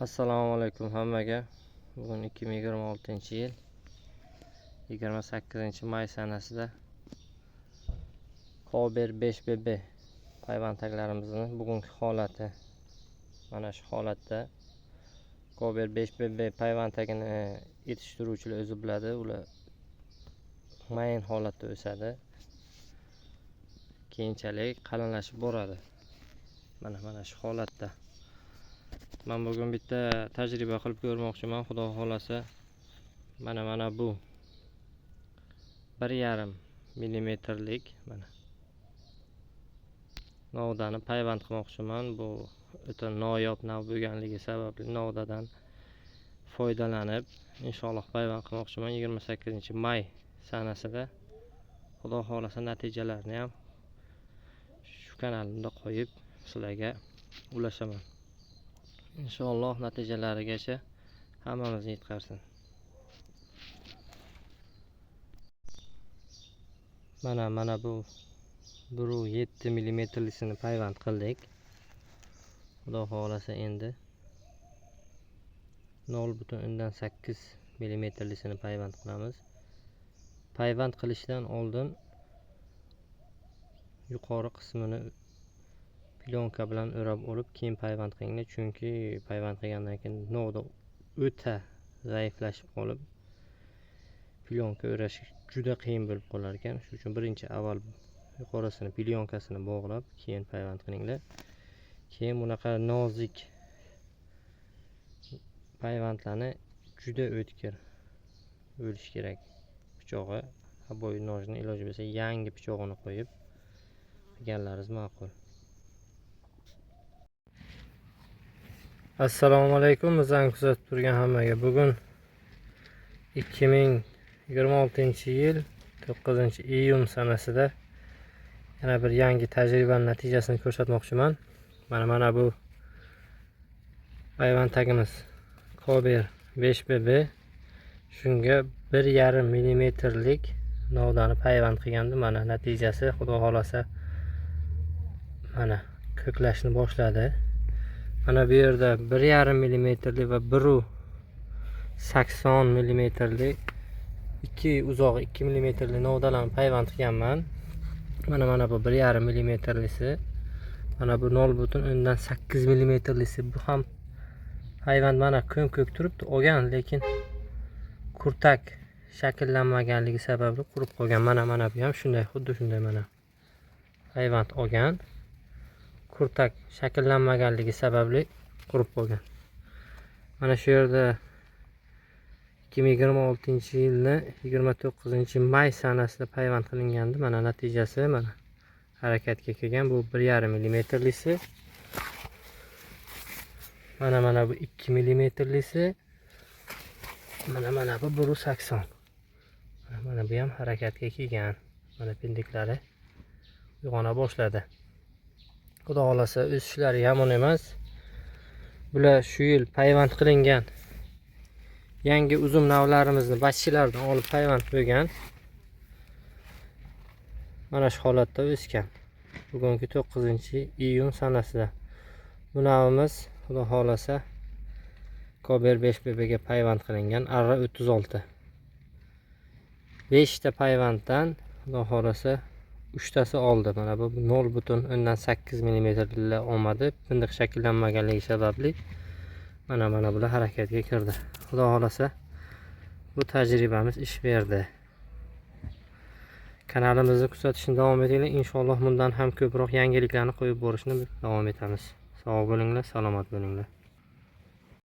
Assalomu alaykum hammaga. Bugun 2026-yil 28-may sanasida Kober 5BB payvandtaklarimizning bugungi holati mana shu holatda. Kober 5BB payvandtagini yetishtiruvchilar o'zi biladi, ular mayin holatda o'sadi. Keyinchalik qalinlashib boradi. Mana shu holatda. Men bugun bitta tajriba qilib ko'rmoqchiman, xudo xolasa. Mana bu 1,5 millimetrlik mana novdani payvand qilmoqchiman. Bu o'ta noyob nav bo'lganligi sababli novdadan foydalanib inshaalloh payvand qilmoqchiman 28-may sanasida. Xudo xolasa natijalarini ham shu kanalimda qo'yib sizlarga ulashaman. İnşallah natijalarigacha hammamizni yetkazsin. Mana bu 1,7 millimetrlisini payvand qildik. Xudo xolasa endi 0,8 millimetrlisini payvand qilamiz. Payvand qilishdan oldin yuqori qismini plyonka bilan o'rab olib keyin payvand qilinglar, chunki payvand qilgandan keyin novda o'ta zaiflashib qolib plyonka o'rash juda qiyin bo'lib qolar ekan. Shuning uchun birinchi avval yuqorisini plyonkasini bog'lab keyin payvand qilinglar. Keyin bunaqa nozik payvandlarni juda o'tkir o'lish kerak. Pichog'i aboy nojni iloji bo'lsa yangi pichog'ini qo'yib qilganlaringiz ma'qul. Assalomu alaykum, bizani kuzatib turgan hammaga. Bugun 2026-yil 9-iyun sanasida yana bir yangi tajribaning natijasini ko'rsatmoqchiman. Mana bu payvandtagimiz Kober 5BB. Shunga 1,5 millimetrlik novdani payvand qilgandi. Mana natijasi, xudo xolasa mana ko'klashni boshladi. Mana bu yerda 1,5 millimetrli va 1,80 millimetrli uzog'i 2 millimetrli novdalarni payvand qilganman. Mana bu 1,5 millimetrlisi, mana bu 0,8 millimetrlisi. Bu ham payvand mana ko'k turibdi, olgan, lekin kurtak shakllanmaganligi sababli qurib qolgan. Mana bu ham shunday, xuddi shunday mana payvand olgan. Kurtak shakllanmaganligi sababli qurib qolgan. Mana shu yerda 2026-yilni 29-may sanasida payvand qilingandi. Mana natijasi mana harakatga kelgan. Bu 1,5 millimetrlisi. Mana bu 2 millimetrlisi. Mana bu 1,80. Mana bu ham harakatga kelgan. Mana pendiklari uyg'ona boshladi. Xudo xolasa o'sishlari yomon emas. Bular shu yil payvand qilingan yangi uzum navlarimizni bachchilardan olib payvand bo'lgan. Mana shu holatda o'sgan. Bugungi 9-iyun sanasida bu navimiz xudo xolasa Kober 5BB ga payvand qilingan. Arra 36. 5 ta payvanddan xudo xolasa 3 tasi oldi. Mana bu 0,8 millimetrli olmadi. Pindiq shakllanmaganligi sababli mana bular harakatga kirdi. Xudo xolasa bu tajribamiz ish berdi. Kanalimizni kuzatishni davom etinglar. Inshaalloh bundan ham ko'proq yangiliklarni qo'yib borishni davom etamiz. Sog' bo'linglar, salomat bo'linglar.